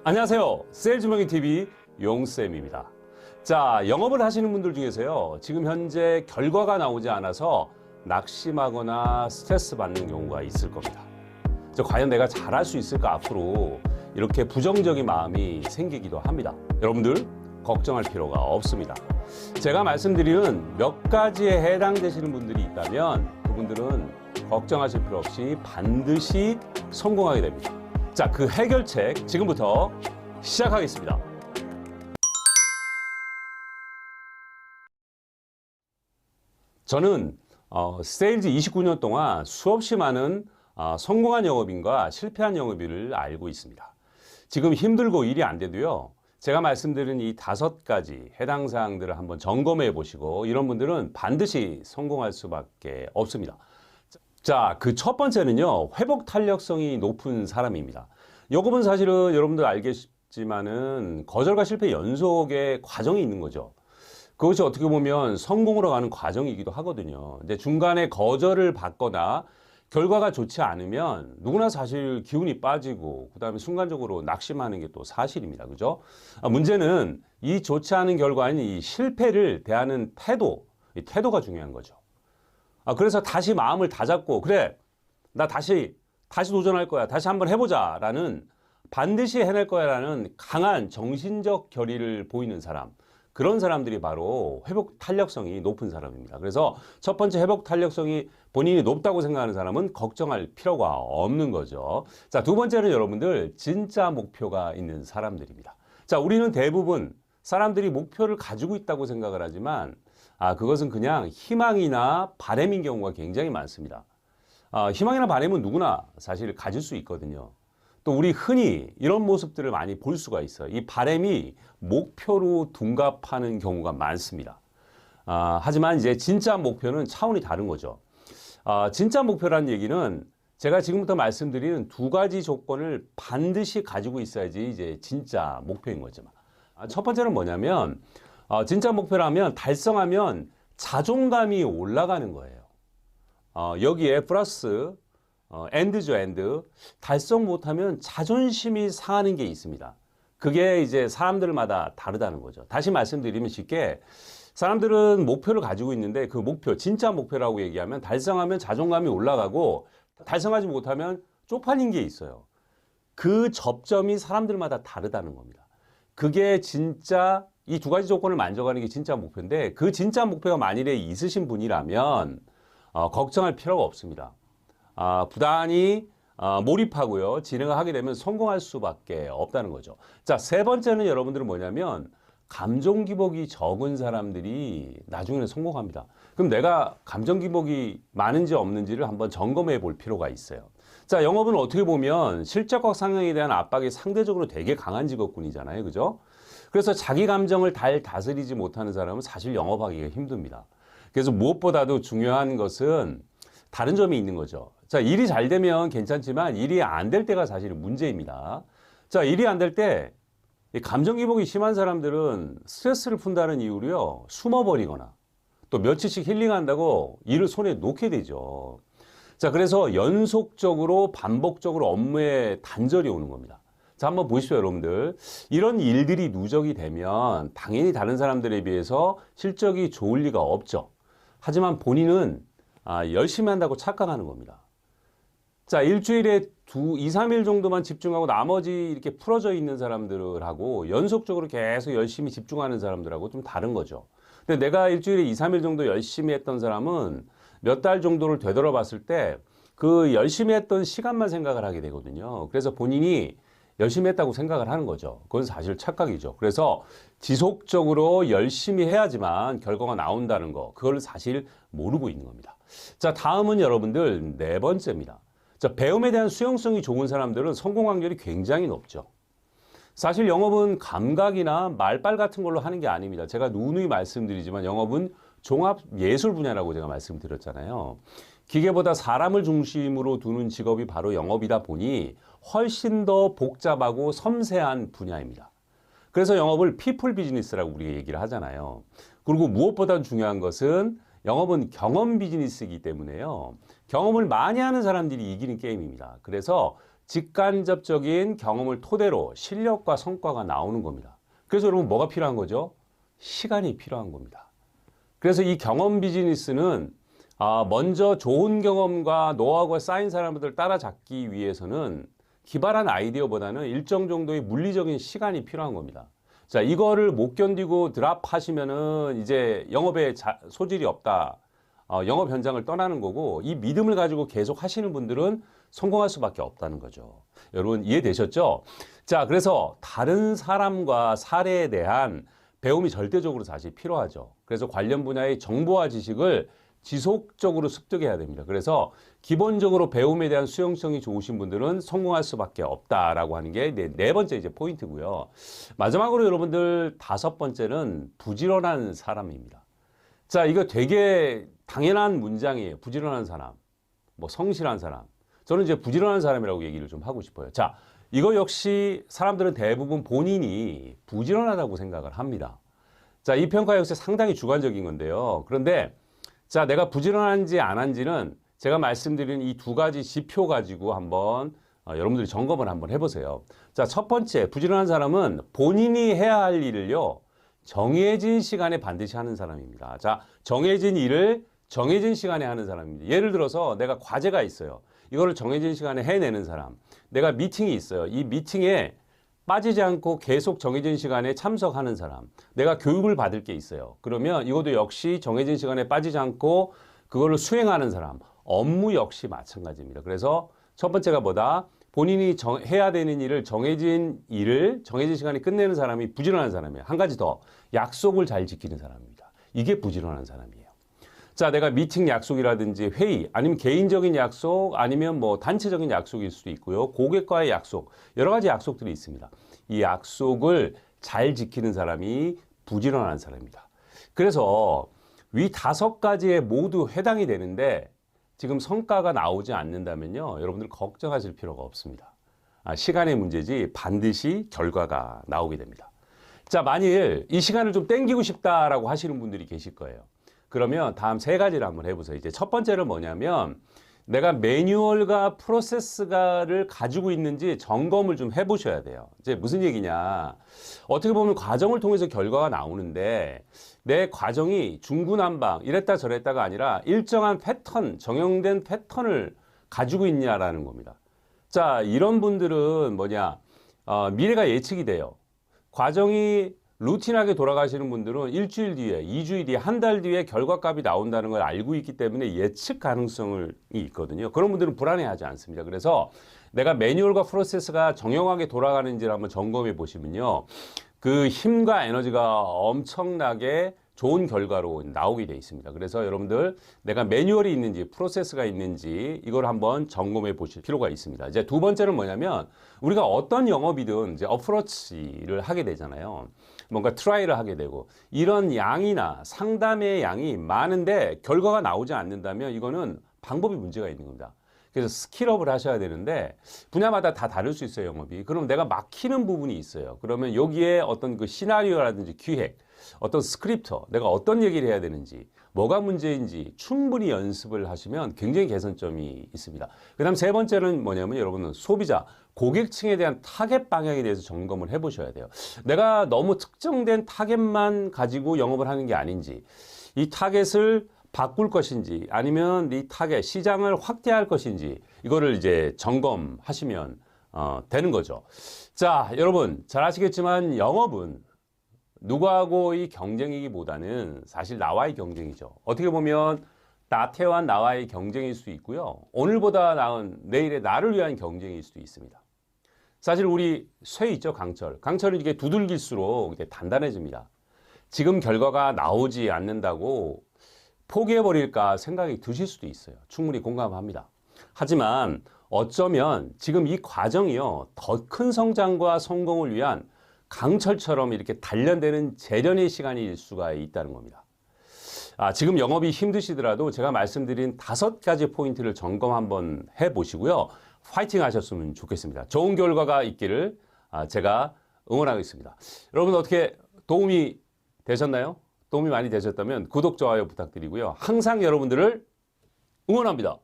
안녕하세요. 세일즈모닝TV 용쌤입니다. 자, 영업을 하시는 분들 중에서요, 지금 현재 결과가 나오지 않아서 낙심하거나 스트레스 받는 경우가 있을 겁니다. 과연 내가 잘할 수 있을까 앞으로, 이렇게 부정적인 마음이 생기기도 합니다. 여러분들 걱정할 필요가 없습니다. 제가 말씀드리는 몇 가지에 해당되시는 분들이 있다면 그분들은 걱정하실 필요 없이 반드시 성공하게 됩니다. 자, 그 해결책 지금부터 시작하겠습니다. 저는 세일즈 29년 동안 수없이 많은 성공한 영업인과 실패한 영업인을 알고 있습니다. 지금 힘들고 일이 안 돼도요, 제가 말씀드린 이 5가지 해당 사항들을 한번 점검해 보시고, 이런 분들은 반드시 성공할 수밖에 없습니다. 자, 그 첫 번째는요, 회복 탄력성이 높은 사람입니다. 요금은 사실은 여러분들 알겠지만은 거절과 실패 연속의 과정이 있는 거죠. 그것이 어떻게 보면 성공으로 가는 과정이기도 하거든요. 근데 중간에 거절을 받거나 결과가 좋지 않으면 누구나 사실 기운이 빠지고, 그 다음에 순간적으로 낙심하는 게 또 사실입니다. 그죠? 문제는 이 좋지 않은 결과인 이 실패를 대하는 태도, 이 태도가 중요한 거죠. 그래서 다시 마음을 다잡고, 그래, 나 다시 도전할 거야, 다시 한번 해보자 라는, 반드시 해낼 거야 라는 강한 정신적 결의를 보이는 사람, 그런 사람들이 바로 회복 탄력성이 높은 사람입니다. 그래서 첫 번째, 회복 탄력성이 본인이 높다고 생각하는 사람은 걱정할 필요가 없는 거죠. 자, 두 번째는 여러분들 진짜 목표가 있는 사람들입니다. 자, 우리는 대부분 사람들이 목표를 가지고 있다고 생각을 하지만 그것은 그냥 희망이나 바람인 경우가 굉장히 많습니다. 희망이나 바람은 누구나 사실 가질 수 있거든요. 또 우리 흔히 이런 모습들을 많이 볼 수가 있어요. 이 바람이 목표로 둔갑하는 경우가 많습니다. 하지만 이제 진짜 목표는 차원이 다른 거죠. 진짜 목표라는 얘기는 제가 지금부터 말씀드리는 2가지 조건을 반드시 가지고 있어야지 이제 진짜 목표인 거죠. 첫 번째는 뭐냐면, 진짜 목표라면 달성하면 자존감이 올라가는 거예요. 여기에 플러스 엔드죠, 엔드. 달성 못하면 자존심이 상하는 게 있습니다. 그게 이제 사람들마다 다르다는 거죠. 다시 말씀드리면 쉽게, 사람들은 목표를 가지고 있는데 그 목표, 진짜 목표라고 얘기하면 달성하면 자존감이 올라가고, 달성하지 못하면 쪽팔린 게 있어요. 그 접점이 사람들마다 다르다는 겁니다. 그게 진짜 이 2가지 조건을 만족하는 게 진짜 목표인데, 그 진짜 목표가 만일에 있으신 분이라면 걱정할 필요가 없습니다. 부단히 몰입하고요, 진행을 하게 되면 성공할 수밖에 없다는 거죠. 자, 세 번째는 여러분들은 뭐냐면, 감정 기복이 적은 사람들이 나중에는 성공합니다. 그럼 내가 감정 기복이 많은지 없는지를 한번 점검해 볼 필요가 있어요. 자, 영업은 어떻게 보면 실적과 상황에 대한 압박이 상대적으로 되게 강한 직업군이잖아요. 그죠? 그래서 자기 감정을 잘 다스리지 못하는 사람은 사실 영업하기가 힘듭니다. 그래서 무엇보다도 중요한 것은 다른 점이 있는 거죠. 자, 일이 잘 되면 괜찮지만 일이 안 될 때가 사실 문제입니다. 자, 일이 안 될 때 감정 기복이 심한 사람들은 스트레스를 푼다는 이유로요, 숨어버리거나 또 며칠씩 힐링한다고 일을 손에 놓게 되죠. 자, 그래서 연속적으로 반복적으로 업무에 단절이 오는 겁니다. 자, 한번 보십시오, 여러분들. 이런 일들이 누적이 되면 당연히 다른 사람들에 비해서 실적이 좋을 리가 없죠. 하지만 본인은 열심히 한다고 착각하는 겁니다. 자, 일주일에 2, 3일 정도만 집중하고 나머지 이렇게 풀어져 있는 사람들하고 연속적으로 계속 열심히 집중하는 사람들하고 좀 다른 거죠. 근데 내가 일주일에 2, 3일 정도 열심히 했던 사람은 몇 달 정도를 되돌아봤을 때 그 열심히 했던 시간만 생각을 하게 되거든요. 그래서 본인이 열심히 했다고 생각을 하는 거죠. 그건 사실 착각이죠. 그래서 지속적으로 열심히 해야지만 결과가 나온다는 거, 그걸 사실 모르고 있는 겁니다. 자, 다음은 여러분들 4번째입니다. 자, 배움에 대한 수용성이 좋은 사람들은 성공 확률이 굉장히 높죠. 사실 영업은 감각이나 말빨 같은 걸로 하는 게 아닙니다. 제가 누누이 말씀드리지만 영업은 종합 예술 분야라고 제가 말씀드렸잖아요. 기계보다 사람을 중심으로 두는 직업이 바로 영업이다 보니 훨씬 더 복잡하고 섬세한 분야입니다. 그래서 영업을 피플 비즈니스라고 우리가 얘기를 하잖아요. 그리고 무엇보다 중요한 것은 영업은 경험 비즈니스이기 때문에요. 경험을 많이 하는 사람들이 이기는 게임입니다. 그래서 직간접적인 경험을 토대로 실력과 성과가 나오는 겁니다. 그래서 여러분 뭐가 필요한 거죠? 시간이 필요한 겁니다. 그래서 이 경험 비즈니스는 먼저 좋은 경험과 노하우가 쌓인 사람들을 따라잡기 위해서는 기발한 아이디어보다는 일정 정도의 물리적인 시간이 필요한 겁니다. 자, 이거를 못 견디고 드랍하시면은 이제 영업에 소질이 없다. 영업 현장을 떠나는 거고, 이 믿음을 가지고 계속 하시는 분들은 성공할 수밖에 없다는 거죠. 여러분 이해되셨죠? 자, 그래서 다른 사람과 사례에 대한 배움이 절대적으로 사실 필요하죠. 그래서 관련 분야의 정보와 지식을 지속적으로 습득해야 됩니다. 그래서 기본적으로 배움에 대한 수용성이 좋으신 분들은 성공할 수밖에 없다라고 하는 게 네 번째 이제 포인트고요. 마지막으로 여러분들 5번째는 부지런한 사람입니다. 자, 이거 되게 당연한 문장이에요. 부지런한 사람, 뭐 성실한 사람. 저는 이제 부지런한 사람이라고 얘기를 좀 하고 싶어요. 자, 이거 역시 사람들은 대부분 본인이 부지런하다고 생각을 합니다. 자, 이 평가 역시 상당히 주관적인 건데요. 그런데 자, 내가 부지런한지 안 한지는 제가 말씀드린 이 두 가지 지표 가지고 한번 여러분들이 점검을 한번 해보세요. 자, 첫 번째, 부지런한 사람은 본인이 해야 할 일을요, 정해진 시간에 반드시 하는 사람입니다. 자, 정해진 일을 정해진 시간에 하는 사람입니다. 예를 들어서 내가 과제가 있어요. 이거를 정해진 시간에 해내는 사람. 내가 미팅이 있어요. 이 미팅에 빠지지 않고 계속 정해진 시간에 참석하는 사람. 내가 교육을 받을 게 있어요. 그러면 이것도 역시 정해진 시간에 빠지지 않고 그거를 수행하는 사람. 업무 역시 마찬가지입니다. 그래서 첫 번째가 뭐다? 본인이 해야 되는 일을 정해진 시간에 끝내는 사람이 부지런한 사람이에요. 한 가지 더, 약속을 잘 지키는 사람입니다. 이게 부지런한 사람이에요. 자, 내가 미팅 약속이라든지 회의, 아니면 개인적인 약속, 아니면 뭐 단체적인 약속일 수도 있고요. 고객과의 약속, 여러 가지 약속들이 있습니다. 이 약속을 잘 지키는 사람이 부지런한 사람입니다. 그래서 위 5가지에 모두 해당이 되는데 지금 성과가 나오지 않는다면요, 여러분들 걱정하실 필요가 없습니다. 시간의 문제지 반드시 결과가 나오게 됩니다. 자, 만일 이 시간을 좀 땡기고 싶다라고 하시는 분들이 계실 거예요. 그러면 다음 3가지를 한번 해보세요. 이제 첫 번째는 뭐냐면 내가 매뉴얼과 프로세스가를 가지고 있는지 점검을 좀 해보셔야 돼요. 이제 무슨 얘기냐. 어떻게 보면 과정을 통해서 결과가 나오는데 내 과정이 중구난방 이랬다 저랬다가 아니라 일정한 패턴, 정형된 패턴을 가지고 있냐라는 겁니다. 자, 이런 분들은 미래가 예측이 돼요. 과정이 루틴하게 돌아가시는 분들은 일주일 뒤에, 2주일 뒤에, 한 달 뒤에 결과값이 나온다는 걸 알고 있기 때문에 예측 가능성이 있거든요. 그런 분들은 불안해하지 않습니다. 그래서 내가 매뉴얼과 프로세스가 정형하게 돌아가는지를 한번 점검해 보시면요, 그 힘과 에너지가 엄청나게 좋은 결과로 나오게 돼 있습니다. 그래서 여러분들 내가 매뉴얼이 있는지 프로세스가 있는지 이걸 한번 점검해 보실 필요가 있습니다. 이제 두 번째는 뭐냐면 우리가 어떤 영업이든 이제 어프로치를 하게 되잖아요. 뭔가 트라이를 하게 되고 이런 양이나 상담의 양이 많은데 결과가 나오지 않는다면 이거는 방법이 문제가 있는 겁니다. 그래서 스킬업을 하셔야 되는데 분야마다 다 다를 수 있어요, 영업이. 그럼 내가 막히는 부분이 있어요. 그러면 여기에 어떤 그 시나리오라든지 기획, 어떤 스크립터, 내가 어떤 얘기를 해야 되는지, 뭐가 문제인지 충분히 연습을 하시면 굉장히 개선점이 있습니다. 그 다음 3번째는 뭐냐면 여러분은 소비자, 고객층에 대한 타겟 방향에 대해서 점검을 해보셔야 돼요. 내가 너무 특정된 타겟만 가지고 영업을 하는 게 아닌지, 이 타겟을 바꿀 것인지 아니면 이 타겟 시장을 확대할 것인지 이거를 이제 점검하시면 되는 거죠. 자, 여러분 잘 아시겠지만 영업은 누구하고의 경쟁이기보다는 사실 나와의 경쟁이죠. 어떻게 보면 나태한 나와의 경쟁일 수도 있고요. 오늘보다 나은 내일의 나를 위한 경쟁일 수도 있습니다. 사실 우리 쇠 있죠, 강철. 강철은 이게 두들길수록 이게 단단해집니다. 지금 결과가 나오지 않는다고 포기해버릴까 생각이 드실 수도 있어요. 충분히 공감합니다. 하지만 어쩌면 지금 이 과정이요, 더 큰 성장과 성공을 위한 강철처럼 이렇게 단련되는 재련의 시간일 수가 있다는 겁니다. 지금 영업이 힘드시더라도 제가 말씀드린 5가지 포인트를 점검 한번 해보시고요. 파이팅 하셨으면 좋겠습니다. 좋은 결과가 있기를 제가 응원하겠습니다. 여러분 어떻게 도움이 되셨나요? 도움이 많이 되셨다면 구독, 좋아요 부탁드리고요. 항상 여러분들을 응원합니다.